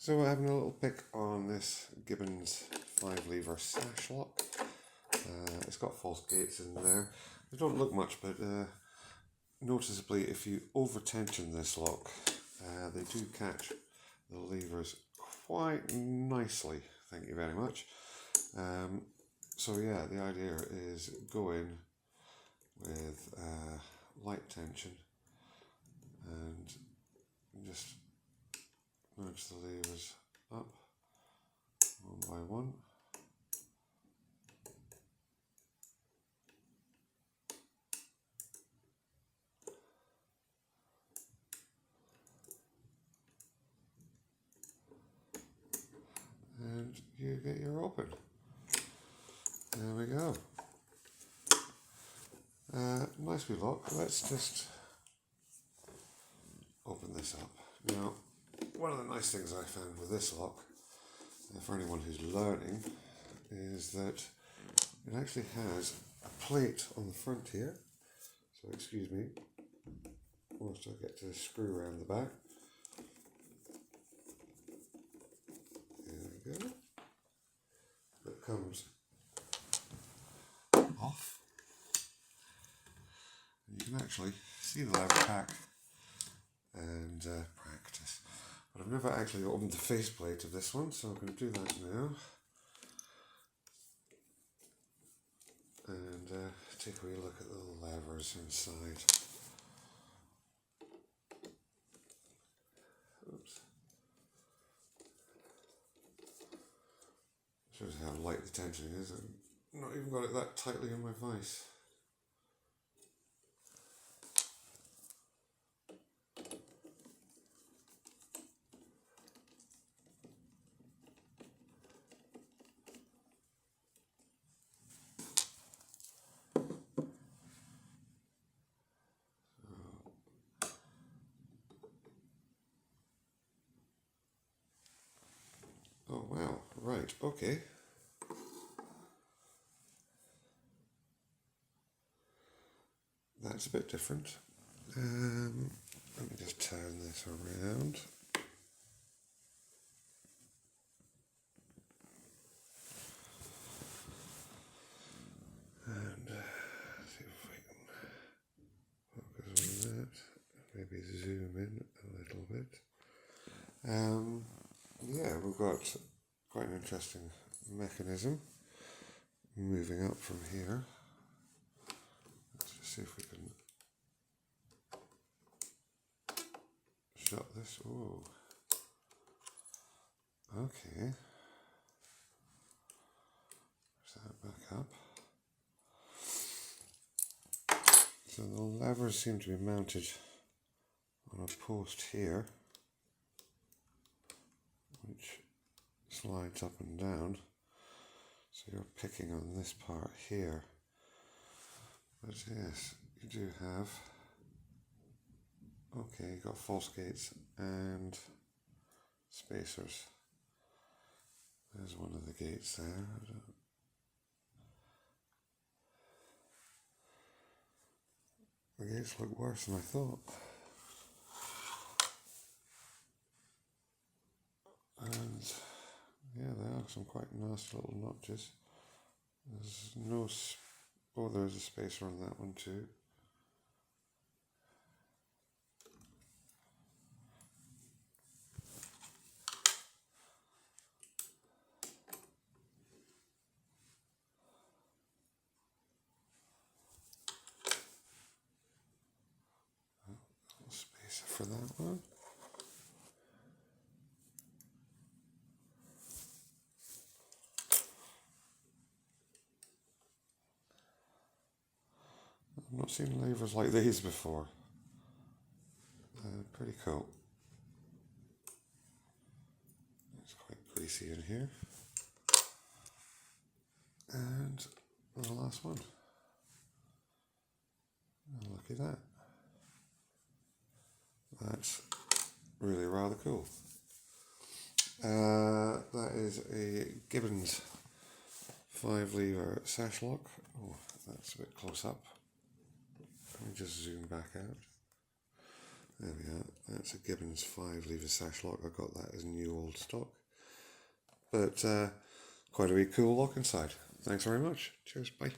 So we're having a little pick on this Gibbons 5-lever sash lock. It's got false gates in there. They don't look much, but noticeably if you over tension this lock, they do catch the levers quite nicely. Thank you very much. So yeah, the idea is go in with light tension and just nudge the levers up one by one. And you get your open. There we go. Nice wee lock. Let's just open this up. Now, one of the nice things I found with this lock, for anyone who's learning, is that it actually has a plate on the front here. So excuse me, whilst I get to the screw around the back. There we go. That comes off. And you can actually see the lever pack and practice. But I've never actually opened the faceplate of this one, so I'm going to do that now. And take a wee look at the levers inside. Oops. Shows how light the tension is. I've not even got it that tightly in my vise. Oh wow, right, okay. That's a bit different. Let me just turn this around. And see if we can focus on that. Maybe zoom in a little bit. Yeah, we've got quite an interesting mechanism moving up from here. Let's just see if we can shut this. Oh, okay. Push that back up. So the levers seem to be mounted on a post here, which slides up and down. So you're picking on this part here. But yes, you do have, okay, you've got false gates and spacers. There's one of the gates there. The gates look worse than I thought. And yeah, there are some quite nasty little notches. There's no, oh, there's a spacer on that one too. Little spacer for that one. I've not seen levers like these before. Pretty cool. It's quite greasy in here. And the last one. Oh, look at that. That's really rather cool. That is a Gibbons 5-lever sash lock. Oh, that's a bit close up. Let me just zoom back out. There we are. That's a Gibbons 5-lever sash lock. I got that as new old stock. But quite a wee cool lock inside. Thanks very much. Cheers. Bye.